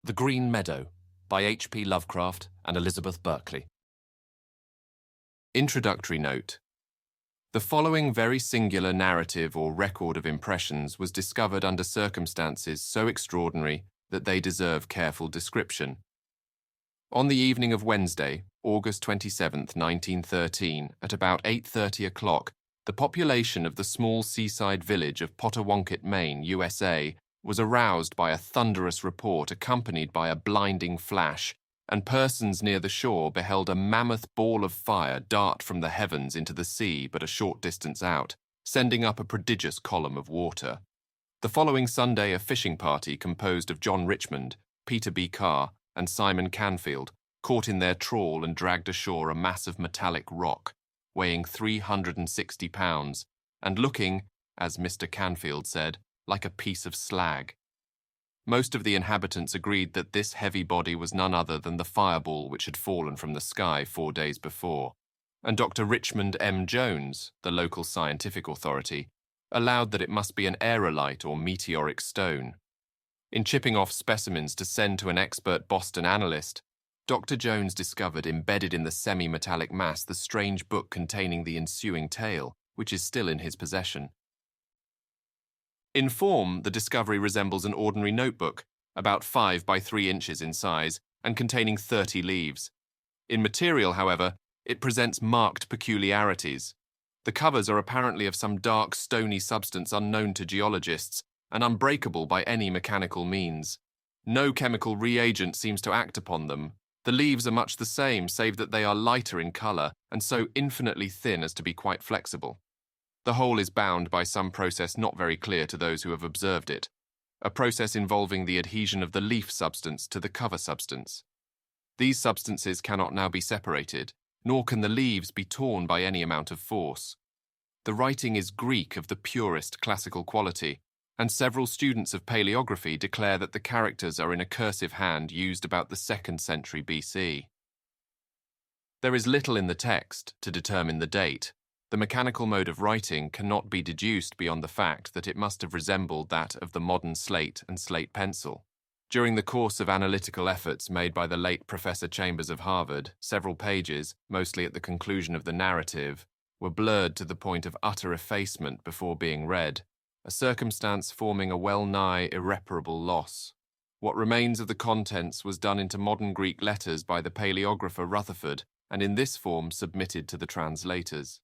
The Green Meadow by H.P. Lovecraft and Elizabeth Berkeley. Introductory note. The following very singular narrative or record of impressions was discovered under circumstances so extraordinary that they deserve careful description. On the evening of Wednesday, August 27, 1913, at about 8:30 o'clock, the population of the small seaside village of Potawatomi, Maine, USA, was aroused by a thunderous report accompanied by a blinding flash, and persons near the shore beheld a mammoth ball of fire dart from the heavens into the sea but a short distance out, sending up a prodigious column of water. The following Sunday, a fishing party composed of John Richmond, Peter B. Carr, and Simon Canfield caught in their trawl and dragged ashore a mass of metallic rock, weighing 360 pounds, and looking, as Mr. Canfield said, like a piece of slag. Most of the inhabitants agreed that this heavy body was none other than the fireball which had fallen from the sky 4 days before, and Dr. Richmond M. Jones, the local scientific authority, allowed that it must be an aerolite or meteoric stone. In chipping off specimens to send to an expert Boston analyst, Dr. Jones discovered embedded in the semi-metallic mass the strange book containing the ensuing tale, which is still in his possession. In form, the discovery resembles an ordinary notebook, about 5 by 3 inches in size and containing 30 leaves. In material, however, it presents marked peculiarities. The covers are apparently of some dark, stony substance unknown to geologists and unbreakable by any mechanical means. No chemical reagent seems to act upon them. The leaves are much the same, save that they are lighter in color and so infinitely thin as to be quite flexible. The whole is bound by some process not very clear to those who have observed it, a process involving the adhesion of the leaf substance to the cover substance. These substances cannot now be separated, nor can the leaves be torn by any amount of force. The writing is Greek of the purest classical quality, and several students of paleography declare that the characters are in a cursive hand used about the 2nd century BC. There is little in the text to determine the date. The mechanical mode of writing cannot be deduced beyond the fact that it must have resembled that of the modern slate and slate pencil. During the course of analytical efforts made by the late Professor Chambers of Harvard, several pages, mostly at the conclusion of the narrative, were blurred to the point of utter effacement before being read, a circumstance forming a well-nigh irreparable loss. What remains of the contents was done into modern Greek letters by the paleographer Rutherford, and in this form submitted to the translators.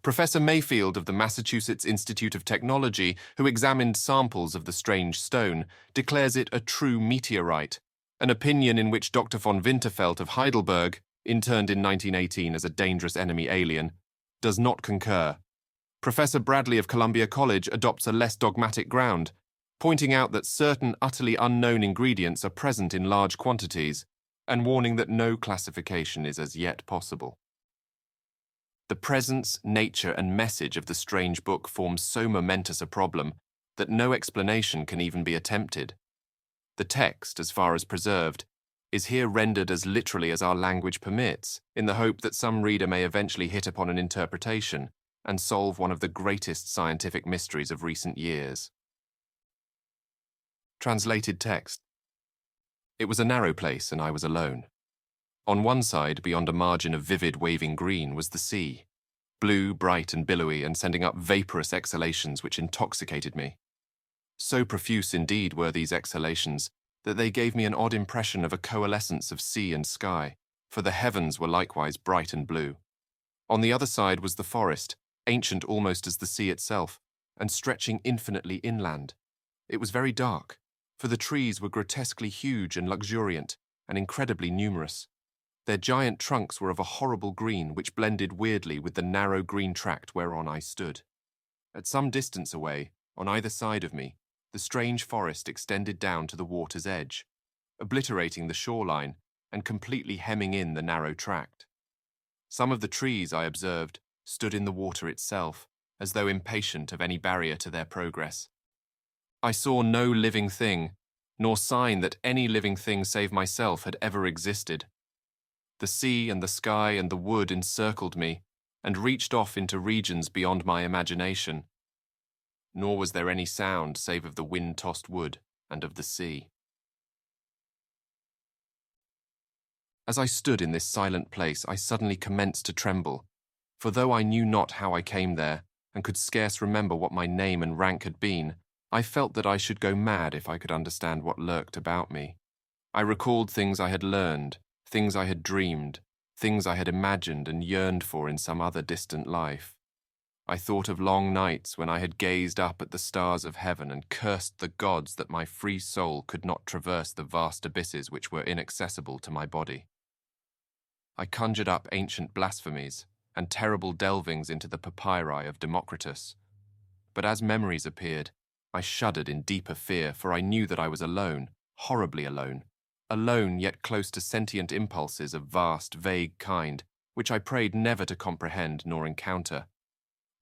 Professor Mayfield of the Massachusetts Institute of Technology, who examined samples of the strange stone, declares it a true meteorite, an opinion in which Dr. von Winterfeldt of Heidelberg, interned in 1918 as a dangerous enemy alien, does not concur. Professor Bradley of Columbia College adopts a less dogmatic ground, pointing out that certain utterly unknown ingredients are present in large quantities, and warning that no classification is as yet possible. The presence, nature, and message of the strange book forms so momentous a problem that no explanation can even be attempted. The text, as far as preserved, is here rendered as literally as our language permits, in the hope that some reader may eventually hit upon an interpretation and solve one of the greatest scientific mysteries of recent years. Translated text. It was a narrow place, and I was alone. On one side, beyond a margin of vivid waving green, was the sea, blue, bright and billowy, and sending up vaporous exhalations which intoxicated me. So profuse indeed were these exhalations that they gave me an odd impression of a coalescence of sea and sky, for the heavens were likewise bright and blue. On the other side was the forest, ancient almost as the sea itself, and stretching infinitely inland. It was very dark, for the trees were grotesquely huge and luxuriant, and incredibly numerous. Their giant trunks were of a horrible green which blended weirdly with the narrow green tract whereon I stood. At some distance away, on either side of me, the strange forest extended down to the water's edge, obliterating the shoreline and completely hemming in the narrow tract. Some of the trees, I observed, stood in the water itself, as though impatient of any barrier to their progress. I saw no living thing, nor sign that any living thing save myself had ever existed. The sea and the sky and the wood encircled me and reached off into regions beyond my imagination. Nor was there any sound save of the wind-tossed wood and of the sea. As I stood in this silent place, I suddenly commenced to tremble, for though I knew not how I came there, and could scarce remember what my name and rank had been, I felt that I should go mad if I could understand what lurked about me. I recalled things I had learned, things I had dreamed, things I had imagined and yearned for in some other distant life. I thought of long nights when I had gazed up at the stars of heaven and cursed the gods that my free soul could not traverse the vast abysses which were inaccessible to my body. I conjured up ancient blasphemies and terrible delvings into the papyri of Democritus. But as memories appeared, I shuddered in deeper fear, for I knew that I was alone, horribly alone yet close to sentient impulses of vast, vague kind, which I prayed never to comprehend nor encounter.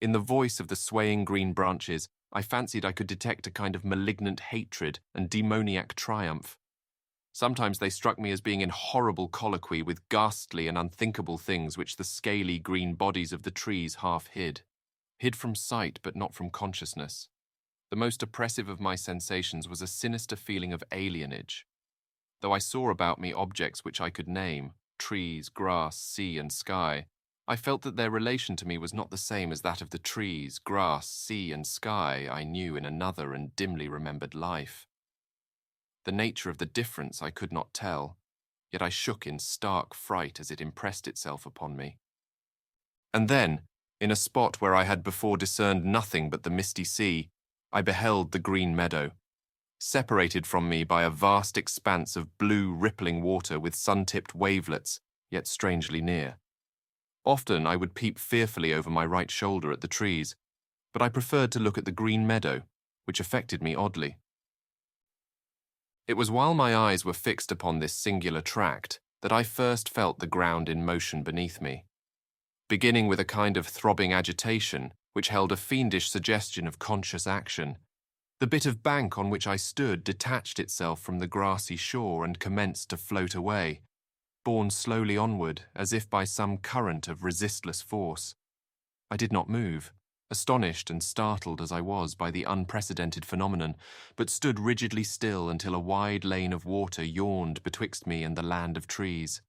In the voice of the swaying green branches, I fancied I could detect a kind of malignant hatred and demoniac triumph. Sometimes they struck me as being in horrible colloquy with ghastly and unthinkable things which the scaly green bodies of the trees half hid from sight but not from consciousness. The most oppressive of my sensations was a sinister feeling of alienage. Though I saw about me objects which I could name, trees, grass, sea, and sky, I felt that their relation to me was not the same as that of the trees, grass, sea, and sky I knew in another and dimly remembered life. The nature of the difference I could not tell, yet I shook in stark fright as it impressed itself upon me. And then, in a spot where I had before discerned nothing but the misty sea, I beheld the Green Meadow, separated from me by a vast expanse of blue rippling water with sun-tipped wavelets, yet strangely near. Often I would peep fearfully over my right shoulder at the trees, but I preferred to look at the Green Meadow, which affected me oddly. It was while my eyes were fixed upon this singular tract that I first felt the ground in motion beneath me, beginning with a kind of throbbing agitation which held a fiendish suggestion of conscious action. The bit of bank on which I stood detached itself from the grassy shore and commenced to float away, borne slowly onward as if by some current of resistless force. I did not move, astonished and startled as I was by the unprecedented phenomenon, but stood rigidly still until a wide lane of water yawned betwixt me and the land of trees.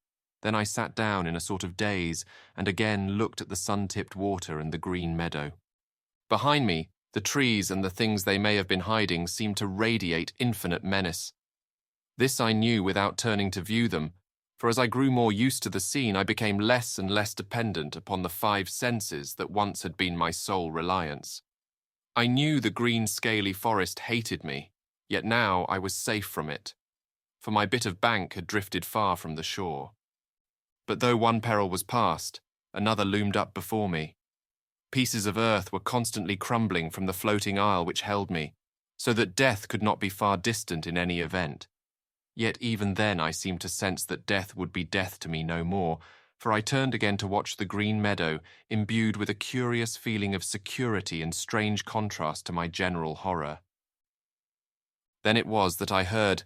Then I sat down in a sort of daze and again looked at the sun-tipped water and the Green Meadow. Behind me, the trees and the things they may have been hiding seemed to radiate infinite menace. This I knew without turning to view them, for as I grew more used to the scene, I became less and less dependent upon the five senses that once had been my sole reliance. I knew the green scaly forest hated me, yet now I was safe from it, for my bit of bank had drifted far from the shore. But though one peril was past, another loomed up before me. Pieces of earth were constantly crumbling from the floating isle which held me, so that death could not be far distant in any event. Yet even then I seemed to sense that death would be death to me no more, for I turned again to watch the Green Meadow, imbued with a curious feeling of security in strange contrast to my general horror. Then it was that I heard,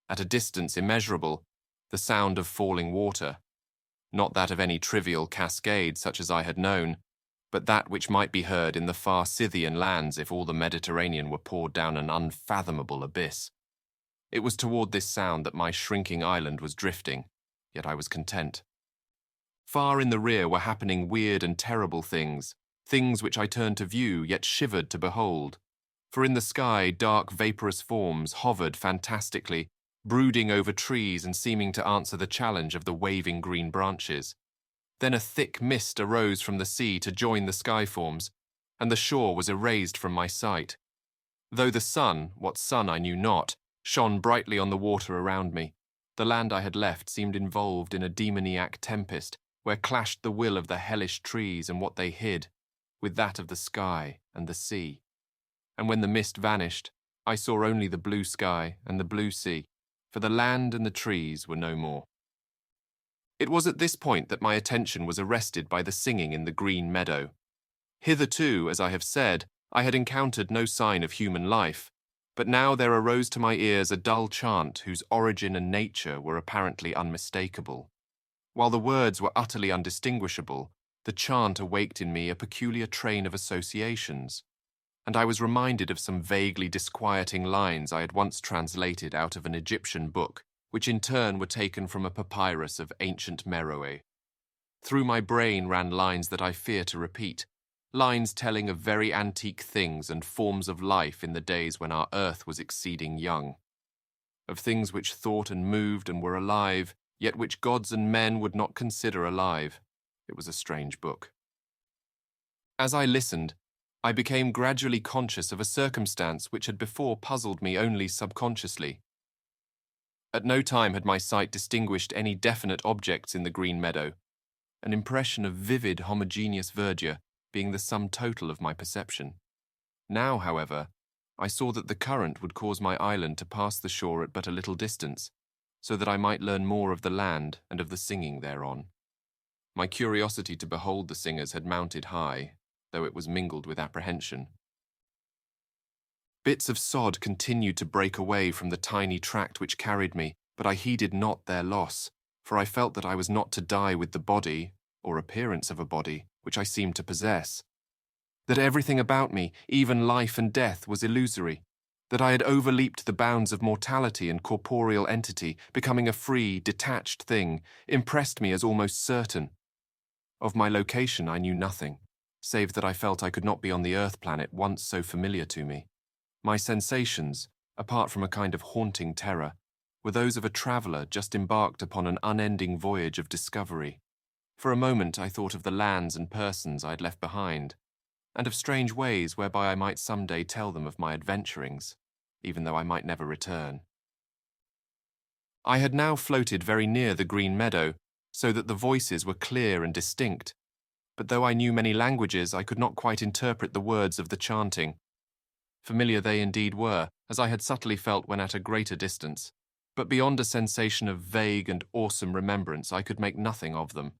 at a distance immeasurable, the sound of falling water, not that of any trivial cascade such as I had known, but that which might be heard in the far Scythian lands if all the Mediterranean were poured down an unfathomable abyss. It was toward this sound that my shrinking island was drifting, yet I was content. Far in the rear were happening weird and terrible things, things which I turned to view yet shivered to behold. For in the sky dark vaporous forms hovered fantastically, brooding over trees and seeming to answer the challenge of the waving green branches. Then a thick mist arose from the sea to join the sky forms, and the shore was erased from my sight. Though the sun, what sun I knew not, shone brightly on the water around me, the land I had left seemed involved in a demoniac tempest, where clashed the will of the hellish trees and what they hid, with that of the sky and the sea. And when the mist vanished, I saw only the blue sky and the blue sea, for the land and the trees were no more. It was at this point that my attention was arrested by the singing in the Green Meadow. Hitherto, as I have said, I had encountered no sign of human life, but now there arose to my ears a dull chant whose origin and nature were apparently unmistakable. While the words were utterly undistinguishable, the chant awaked in me a peculiar train of associations, and I was reminded of some vaguely disquieting lines I had once translated out of an Egyptian book which in turn were taken from a papyrus of ancient Meroe. Through my brain ran lines that I fear to repeat, lines telling of very antique things and forms of life in the days when our earth was exceeding young, of things which thought and moved and were alive, yet which gods and men would not consider alive. It was a strange book. As I listened, I became gradually conscious of a circumstance which had before puzzled me only subconsciously. At no time had my sight distinguished any definite objects in the Green Meadow, an impression of vivid, homogeneous verdure being the sum total of my perception. Now, however, I saw that the current would cause my island to pass the shore at but a little distance, so that I might learn more of the land and of the singing thereon. My curiosity to behold the singers had mounted high, though it was mingled with apprehension. Bits of sod continued to break away from the tiny tract which carried me, but I heeded not their loss, for I felt that I was not to die with the body, or appearance of a body, which I seemed to possess. That everything about me, even life and death, was illusory. That I had overleaped the bounds of mortality and corporeal entity, becoming a free, detached thing, impressed me as almost certain. Of my location I knew nothing, save that I felt I could not be on the Earth planet once so familiar to me. My sensations, apart from a kind of haunting terror, were those of a traveller just embarked upon an unending voyage of discovery. For a moment I thought of the lands and persons I had left behind, and of strange ways whereby I might some day tell them of my adventurings, even though I might never return. I had now floated very near the Green Meadow, so that the voices were clear and distinct, but though I knew many languages, I could not quite interpret the words of the chanting. Familiar they indeed were, as I had subtly felt when at a greater distance, but beyond a sensation of vague and awesome remembrance I could make nothing of them.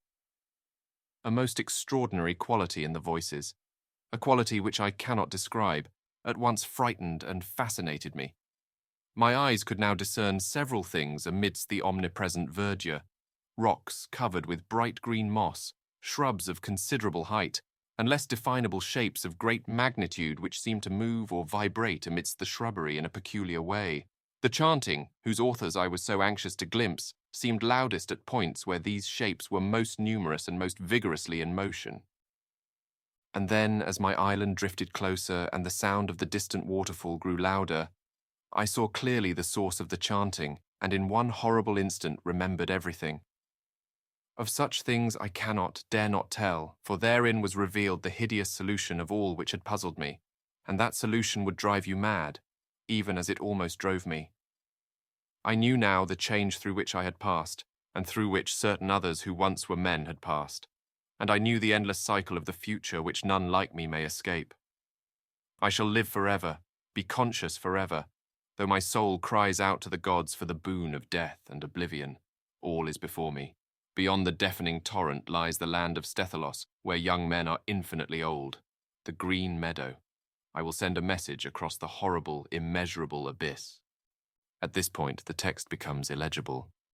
A most extraordinary quality in the voices, a quality which I cannot describe, at once frightened and fascinated me. My eyes could now discern several things amidst the omnipresent verdure: rocks covered with bright green moss, shrubs of considerable height, and less definable shapes of great magnitude which seemed to move or vibrate amidst the shrubbery in a peculiar way. The chanting, whose authors I was so anxious to glimpse, seemed loudest at points where these shapes were most numerous and most vigorously in motion. And then, as my island drifted closer and the sound of the distant waterfall grew louder, I saw clearly the source of the chanting, and in one horrible instant remembered everything. Of such things I cannot, dare not tell, for therein was revealed the hideous solution of all which had puzzled me, and that solution would drive you mad, even as it almost drove me. I knew now the change through which I had passed, and through which certain others who once were men had passed, and I knew the endless cycle of the future which none like me may escape. I shall live forever, be conscious forever, though my soul cries out to the gods for the boon of death and oblivion. All is before me. Beyond the deafening torrent lies the land of Stethalos, where young men are infinitely old, the Green Meadow. I will send a message across the horrible, immeasurable abyss. At this point, the text becomes illegible.